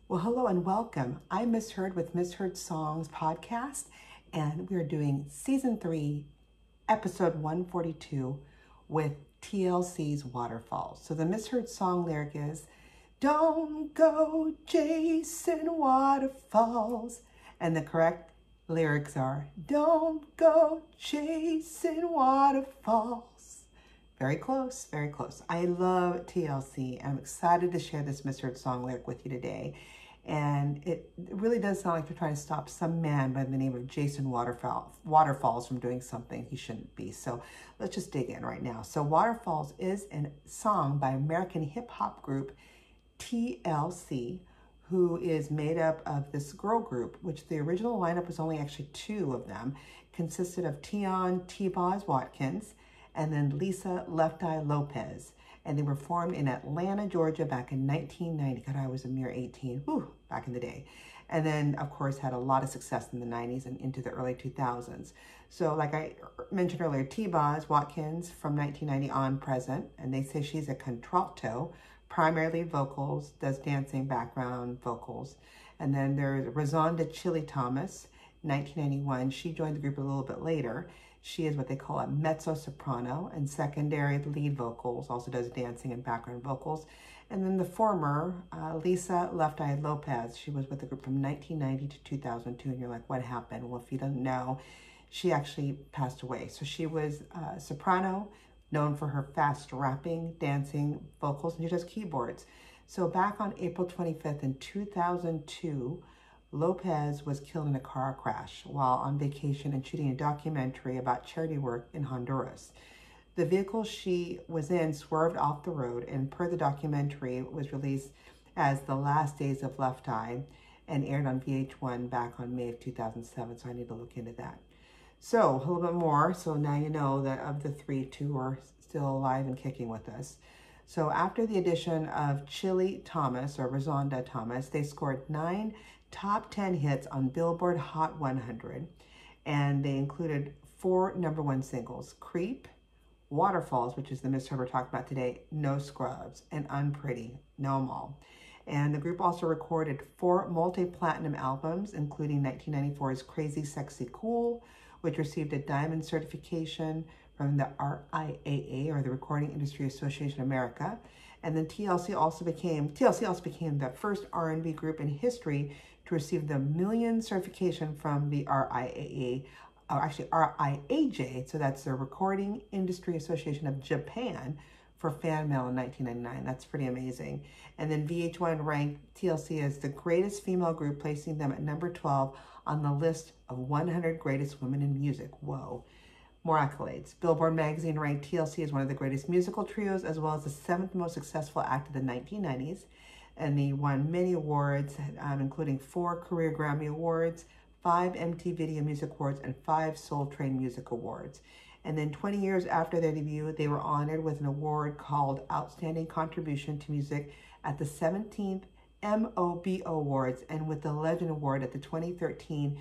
Well, hello and welcome. I'm Misheard with Misheard Songs podcast, and we're doing season 3, episode 142 with TLC's Waterfalls. So the misheard song lyric is, "Don't go chasing waterfalls." And the correct lyrics are, "Don't go chasing waterfalls." Very close, very close. I love TLC. I'm excited to share this misheard song lyric with you today. And it really does sound like they're trying to stop some man by the name of Jason Waterfalls from doing something he shouldn't be. So let's just dig in right now. So Waterfalls is a song by American hip hop group TLC, who is made up of this girl group, which the original lineup was only actually 2 of them, consisted of Tion T-Boz Watkins and then Lisa Left Eye Lopez. And they were formed in Atlanta, Georgia back in 1990. God, I was a mere 18, back in the day. And then, of course, had a lot of success in the 90s and into the early 2000s. So like I mentioned earlier, T-Boz Watkins from 1990 on present, and they say she's a contralto, primarily vocals, does dancing, background vocals. And then there's Rosanda Chili Thomas, 1991. She joined the group a little bit later. She is what they call a mezzo-soprano and secondary lead vocals, also does dancing and background vocals. And then the former, Lisa Left Eye Lopez, she was with the group from 1990 to 2002. And you're like, what happened? Well, if you don't know, she actually passed away. So she was a soprano, known for her fast rapping, dancing, vocals, and she does keyboards. So back on April 25th in 2002, Lopez was killed in a car crash while on vacation and shooting a documentary about charity work in Honduras. The vehicle she was in swerved off the road, and per the documentary, was released as The Last Days of Left Eye and aired on VH1 back on May of 2007, so I need to look into that. So a little bit more, so now you know that of the 3, 2 are still alive and kicking with us. So after the addition of Chili Thomas, or Rosanda Thomas, they scored 9 top 10 hits on Billboard Hot 100, and they included 4 #1 singles: Creep, Waterfalls, which is the misheard we're talking about today, No Scrubs, and Unpretty, Know 'Em All. And the group also recorded 4 multi-platinum albums, including 1994's Crazy Sexy Cool, which received a diamond certification from the RIAA, or the Recording Industry Association of America. And then TLC also became the first R&B group in history to receive the Million certification from the RIAA, or actually RIAJ, so that's the Recording Industry Association of Japan, for fan mail in 1999. That's pretty amazing. And then VH1 ranked TLC as the greatest female group, placing them at number 12 on the list of 100 greatest women in music. Whoa. More accolades. Billboard magazine ranked TLC as one of the greatest musical trios, as well as the 7th most successful act of the 1990s. And they won many awards, including 4 Career Grammy Awards, 5 MTV Video Music Awards, and 5 Soul Train Music Awards. And then 20 years after their debut, they were honored with an award called Outstanding Contribution to Music at the 17th MOBO Awards, and with the Legend Award at the 2013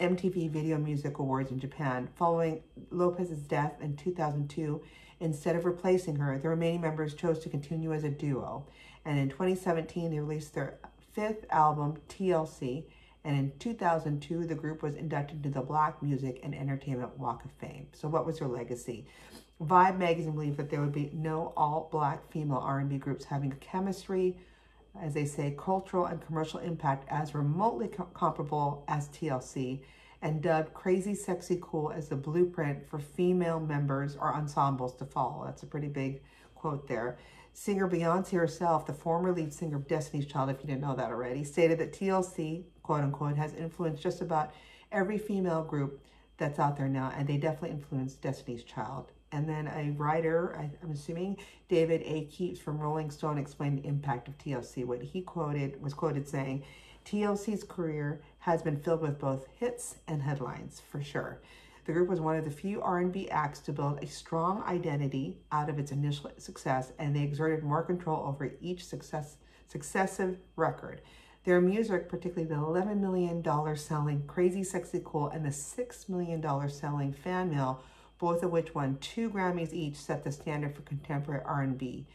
MTV Video Music Awards in Japan. Following Lopez's death in 2002, instead of replacing her, the remaining members chose to continue as a duo. And in 2017, they released their 5th album, TLC. And in 2002, the group was inducted into the Black Music and Entertainment Walk of Fame. So what was their legacy? Vibe magazine believed that there would be no all-Black female R&B groups having a chemistry, as they say, cultural and commercial impact as remotely comparable as TLC, and dubbed Crazy Sexy Cool as the blueprint for female members or ensembles to follow. That's a pretty big quote there. Singer Beyonce herself, the former lead singer of Destiny's Child, if you didn't know that already, stated that TLC, quote unquote, has influenced just about every female group that's out there now, and they definitely influenced Destiny's Child. And then a writer, I'm assuming David A. Keeps from Rolling Stone, explained the impact of TLC. What he was quoted saying, "TLC's career has been filled with both hits and headlines, for sure. The group was one of the few R&B acts to build a strong identity out of its initial success, and they exerted more control over each successive record. Their music, particularly the $11 million selling Crazy Sexy Cool and the $6 million selling Fan Mail, both of which won 2 Grammys each, set the standard for contemporary R&B.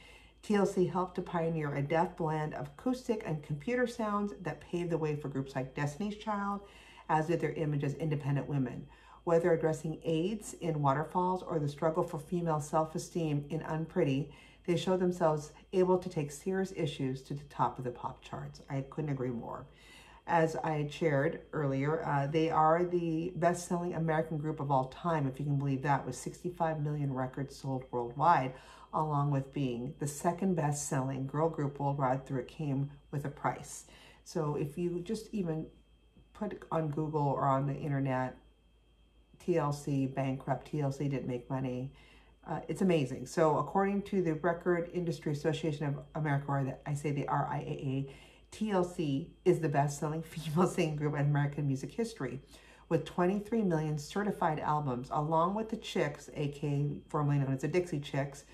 TLC helped to pioneer a deft blend of acoustic and computer sounds that paved the way for groups like Destiny's Child, as did their image as independent women. Whether addressing AIDS in Waterfalls or the struggle for female self-esteem in Unpretty, they showed themselves able to take serious issues to the top of the pop charts. I couldn't agree more. As I had shared earlier, they are the best-selling American group of all time, if you can believe that, with 65 million records sold worldwide, along with being the second best-selling girl group worldwide through It Came With a Price. So if you just even put on Google or on the internet, TLC bankrupt, TLC didn't make money, it's amazing. So according to the Record Industry Association of America, or I say the RIAA, TLC is the best-selling female singing group in American music history, with 23 million certified albums, along with the Chicks, aka formerly known as the Dixie Chicks.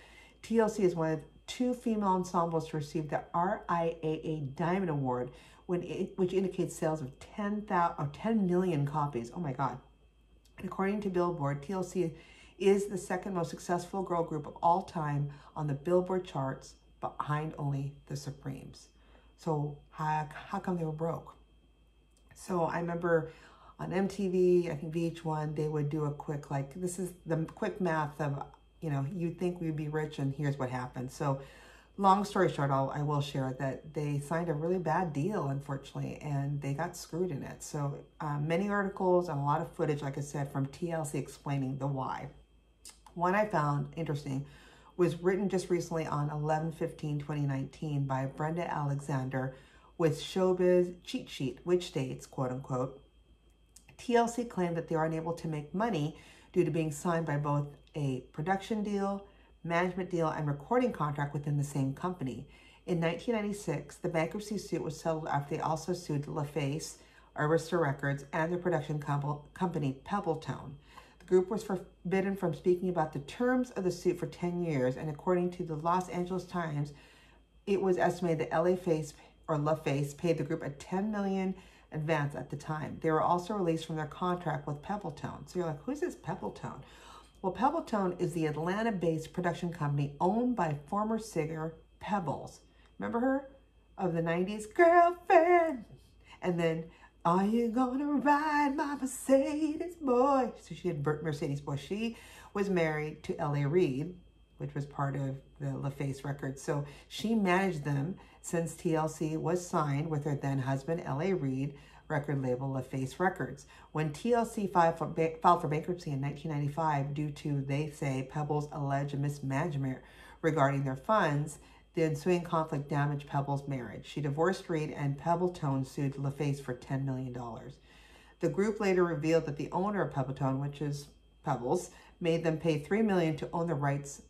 TLC is one of 2 female ensembles to receive the RIAA Diamond Award, which indicates sales of 10 million copies. Oh my God. And according to Billboard, TLC is the second most successful girl group of all time on the Billboard charts, behind only the Supremes. So how come they were broke? So I remember on MTV, I think VH1, they would do a quick, like, this is the quick math of, you know, you'd think we'd be rich and here's what happened. So long story short, I will share that they signed a really bad deal, unfortunately, and they got screwed in it. So many articles and a lot of footage, like I said, from TLC explaining the why. One I found interesting was written just recently on 11/15/2019 by Brenda Alexander with Showbiz Cheat Sheet, which states, quote unquote, TLC claimed that they are unable to make money due to being signed by both a production deal, management deal, and recording contract within the same company. In 1996, the bankruptcy suit was settled after they also sued LaFace, Arista Records, and their production company, Pebbles. The group was forbidden from speaking about the terms of the suit for 10 years, and according to the Los Angeles Times, it was estimated that LaFace paid the group a $10 million advance at the time. They were also released from their contract with Pebbles. So you're like, who's this Pebbles? Well, Pebbles is the Atlanta-based production company owned by former singer Pebbles. Remember her? Of the 90s? Girlfriend! And then, are you gonna ride my Mercedes boy? So she had Mercedes boy. She was married to L.A. Reid, which was part of the LaFace Records. So she managed them since TLC was signed with her then husband, L.A. Reid, record label LaFace Records. When TLC filed for bankruptcy in 1995 due to, they say, Pebbles' alleged mismanagement regarding their funds, the ensuing conflict damaged Pebbles' marriage. She divorced Reid, and Pebbles sued LaFace for $10 million. The group later revealed that the owner of Pebbles, which is Pebbles, made them pay $3 million to own the rights,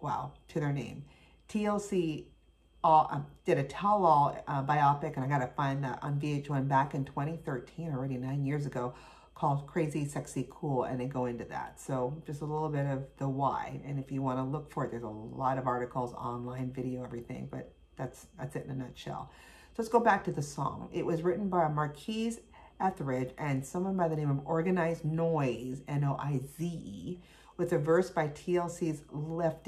to their name. TLC did a tell-all biopic, and I got to find that on VH1 back in 2013, already 9 years ago, called Crazy, Sexy, Cool, and they go into that. So just a little bit of the why, and if you want to look for it, there's a lot of articles, online, video, everything, but that's it in a nutshell. So let's go back to the song. It was written by Marquise Etheridge and someone by the name of Organized Noise, Noize, with a verse by TLC's Left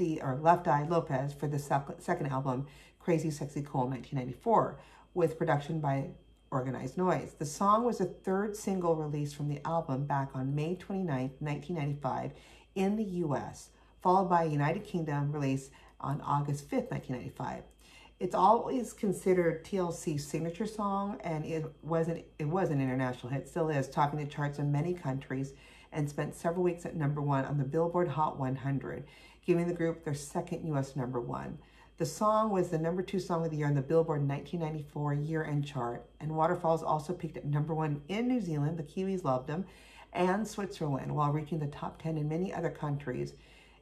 Eye Lopez for the second album, Crazy, Sexy, Cool, 1994, with production by Organized Noise. The song was the third single released from the album back on May 29, 1995 in the US, followed by a United Kingdom release on August 5th, 1995. It's always considered TLC's signature song, and it was an international hit, still is, topping the charts in many countries, and spent several weeks at #1 on the Billboard Hot 100, giving the group their second US #1. The song was the #2 song of the year on the Billboard 1994 year-end chart, and Waterfalls also peaked at #1 in New Zealand, the Kiwis loved them, and Switzerland, while reaching the top 10 in many other countries.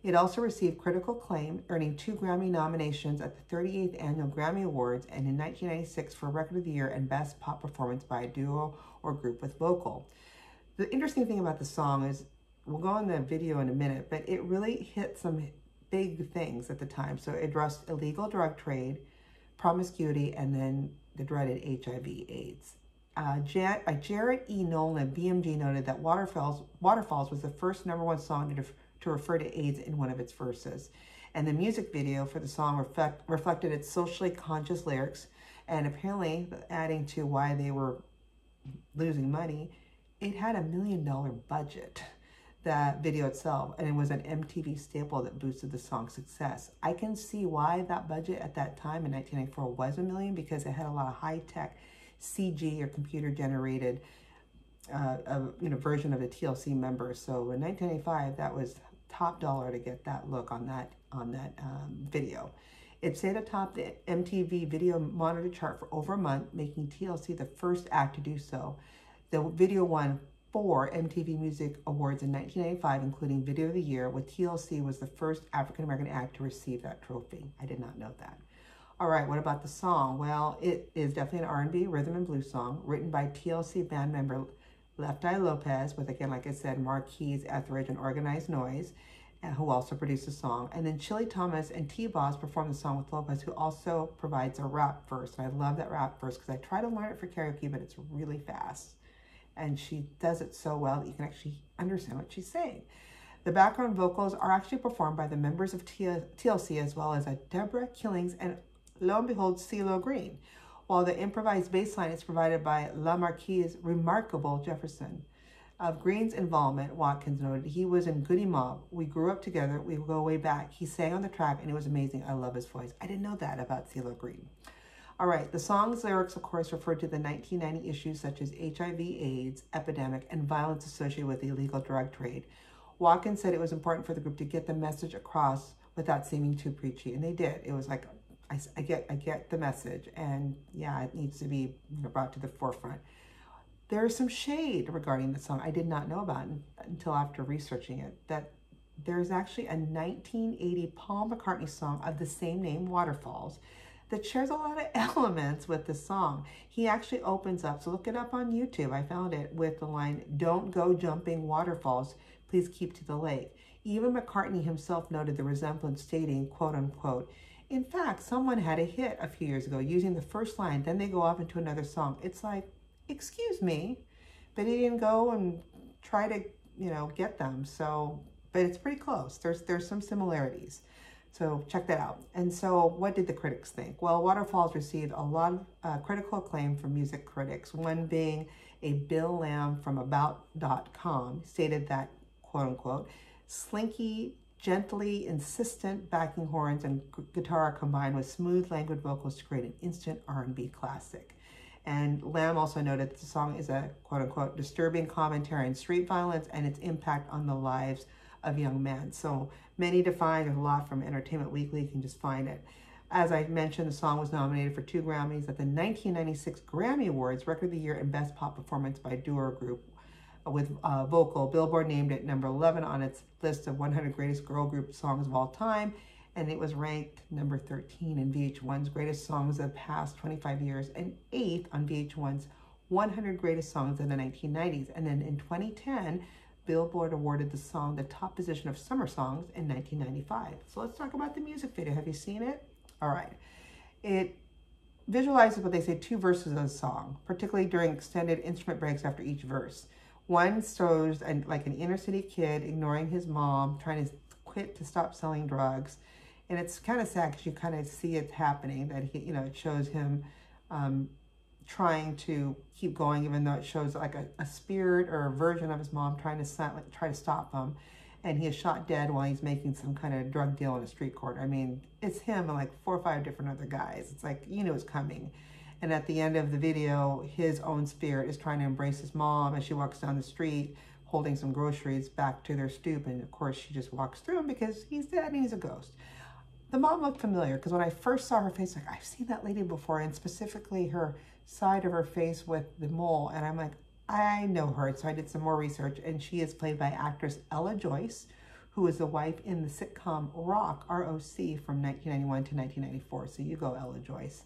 It also received critical acclaim, earning 2 Grammy nominations at the 38th Annual Grammy Awards, and in 1996 for Record of the Year and Best Pop Performance by a Duo or Group with Vocal. The interesting thing about the song is, we'll go in the video in a minute, but it really hit some big things at the time. So it addressed illegal drug trade, promiscuity, and then the dreaded HIV/AIDS. Jared E. Nolan, BMG, noted that Waterfalls was the first #1 song to refer to AIDS in one of its verses. And the music video for the song reflected its socially conscious lyrics, and apparently, adding to why they were losing money, it had $1 million budget, that video itself, and it was an MTV staple that boosted the song's success. I can see why that budget at that time in 1994 was $1 million, because it had a lot of high-tech CG or computer-generated version of the TLC members. So in 1985, that was top dollar to get that look on that video. It stayed atop the MTV Video Monitor chart for over a month, making TLC the first act to do so. The video won 4 MTV Music Awards in 1985, including Video of the Year, with TLC was the first African-American act to receive that trophy. I did not know that. All right, what about the song? Well, it is definitely an R&B rhythm and blues song written by TLC band member Left Eye Lopez, with, again, like I said, Marquise, Etheridge, and Organized Noise, who also produced the song. And then Chili Thomas and T-Boz performed the song with Lopez, who also provides a rap verse. And I love that rap verse because I try to learn it for karaoke, but it's really fast. And she does it so well that you can actually understand what she's saying. The background vocals are actually performed by the members of TLC, as well as Deborah Killings and, lo and behold, Cee Loo Green, while the improvised bass line is provided by La Marquise' remarkable Jefferson. Of Green's involvement, Watkins noted, he was in Goody Mob. We grew up together. We go way back. He sang on the track, and it was amazing. I love his voice. I didn't know that about Cee Loo Green. All right, the song's lyrics, of course, refer to the 1990 issues such as HIV/AIDS epidemic and violence associated with the illegal drug trade. Watkins said it was important for the group to get the message across without seeming too preachy, and they did. It was like, I get the message, and yeah, it needs to be brought to the forefront. There is some shade regarding the song I did not know about until after researching it, that there's actually a 1980 Paul McCartney song of the same name, Waterfalls, that shares a lot of elements with the song. He actually opens up, so look it up on YouTube, I found it, with the line, "Don't go jumping waterfalls, please keep to the lake." Even McCartney himself noted the resemblance, stating, quote unquote, "In fact, someone had a hit a few years ago using the first line, then they go off into another song." It's like, excuse me, but he didn't go and try to, get them. So, but it's pretty close. There's some similarities. So check that out. And so what did the critics think? Well, Waterfalls received a lot of critical acclaim from music critics, one being a Bill Lamb from About.com stated that, quote unquote, "Slinky, gently insistent backing horns and guitar combined with smooth, languid vocals to create an instant R&B classic." And Lamb also noted that the song is a, quote unquote, disturbing commentary on street violence and its impact on the lives of young men. So many defined, there's a lot from Entertainment Weekly, you can just find it. As I mentioned, the song was nominated for 2 Grammys at the 1996 Grammy Awards, Record of the Year and Best Pop Performance by Duo Group with vocal. Billboard named it number 11 on its list of 100 greatest girl group songs of all time, and it was ranked number 13 in VH1's greatest songs of the past 25 years and 8th on VH1's 100 greatest songs in the 1990s. And then in 2010, Billboard awarded the song the top position of summer songs in 1995. So let's talk about the music video. Have you seen it? All right. It visualizes what they say 2 verses of the song, particularly during extended instrument breaks after each verse. One shows like an inner city kid ignoring his mom, trying to quit to stop selling drugs. And it's kind of sad because you kind of see it happening, that he, it shows him trying to keep going, even though it shows like a spirit or a version of his mom try to stop him. And he is shot dead while he's making some kind of drug deal in a street corner. I mean, it's him and like 4 or 5 different other guys. It's like, it's coming. And at the end of the video, his own spirit is trying to embrace his mom as she walks down the street, holding some groceries back to their stoop. And of course, she just walks through him because he's dead and he's a ghost. The mom looked familiar because when I first saw her face, like, I've seen that lady before, and specifically her side of her face with the mole. And I'm like, I know her. So I did some more research, and she is played by actress Ella Joyce, who is the wife in the sitcom Rock, R-O-C, from 1991 to 1994. So you go, Ella Joyce.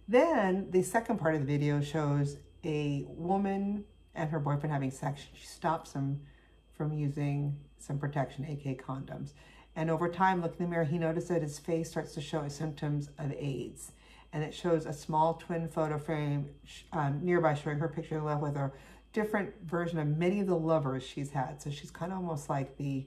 Then the second part of the video shows a woman and her boyfriend having sex. She stops him from using some protection, aka condoms. And over time, looking in the mirror, he noticed that his face starts to show symptoms of AIDS. And it shows a small twin photo frame nearby showing her picture of love with a different version of many of the lovers she's had. So she's kind of almost like the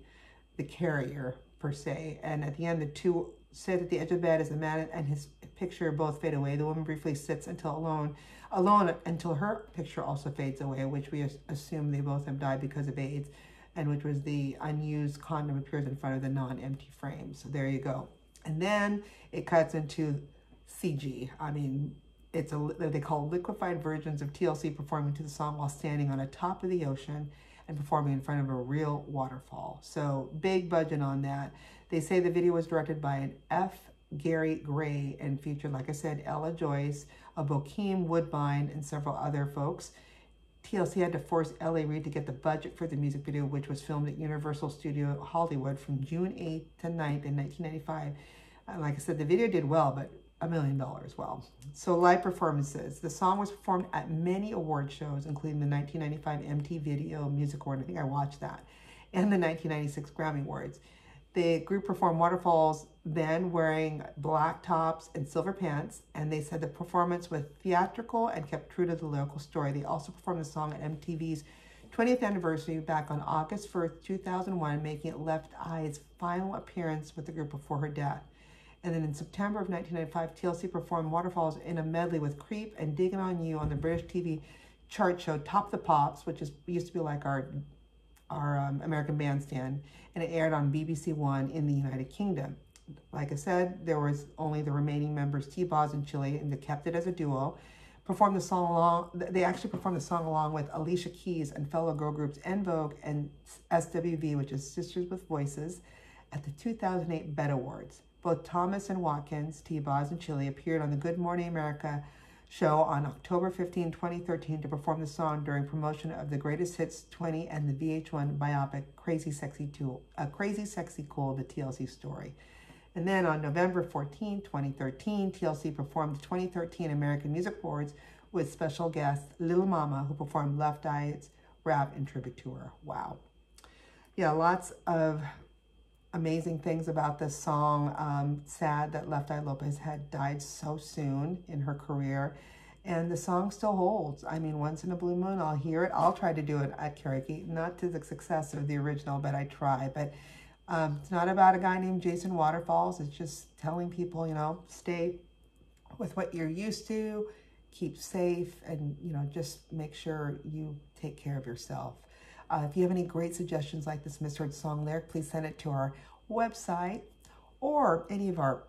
carrier per se. And at the end, the two sit at the edge of the bed as the man and his picture both fade away. The woman briefly sits alone until her picture also fades away, which we assume they both have died because of AIDS, and which was the unused condom appears in front of the non-empty frame. So there you go. And then it cuts into CG. I mean, they call liquefied versions of TLC performing to the song while standing on the top of the ocean and performing in front of a real waterfall. So big budget on that. They say the video was directed by an F. Gary Gray and featured, like I said, Ella Joyce, Bokeem Woodbine, and several other folks. TLC had to force L.A. Reid to get the budget for the music video, which was filmed at Universal Studio Hollywood from June 8th to 9th in 1995. Like I said, the video did well, but $1 million well. So live performances. The song was performed at many award shows, including the 1995 MTV Video Music Award. I think I watched that. And the 1996 Grammy Awards. The group performed Waterfalls then wearing black tops and silver pants, and they said the performance was theatrical and kept true to the lyrical story. They also performed the song at MTV's 20th anniversary back on August 1st, 2001, making it Left Eye's final appearance with the group before her death. And then in September of 1995, TLC performed Waterfalls in a medley with Creep and Digging on You on the British TV chart show Top the Pops, which used to be like our American Bandstand, and it aired on BBC One in the United Kingdom. Like I said, there was only the remaining members, T-Boz and Chile, and they kept it as a duo. They actually performed the song along with Alicia Keys and fellow girl groups En Vogue and SWV, which is Sisters with Voices, at the 2008 BET Awards. Both Thomas and Watkins, T-Boz and Chile, appeared on the Good Morning America show on October 15, 2013 to perform the song during promotion of the Greatest Hits 20 and the VH1 biopic Crazy Sexy Cool, the TLC story. And then on November 14, 2013, TLC performed the 2013 American Music Awards with special guest Lil Mama, who performed Left Eye's rap and tribute to her. Wow. Yeah, lots of amazing things about this song. Sad that Left Eye Lopez had died so soon in her career. And the song still holds. I mean, once in a blue moon, I'll hear it. I'll try to do it at karaoke. Not to the success of the original, but I try. But it's not about a guy named Jason Waterfalls. It's just telling people, you know, stay with what you're used to, keep safe, and, you know, just make sure you take care of yourself. If you have any great suggestions like this misheard song lyric, please send it to our website or any of our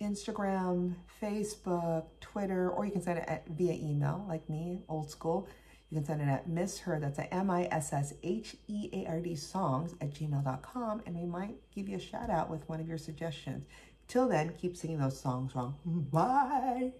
Instagram, Facebook, Twitter, or you can send it via email, like me, old school. You can send it at misheard, that's a MISSHEARD songs@gmail.com, and we might give you a shout out with one of your suggestions. Till then, keep singing those songs wrong. Bye.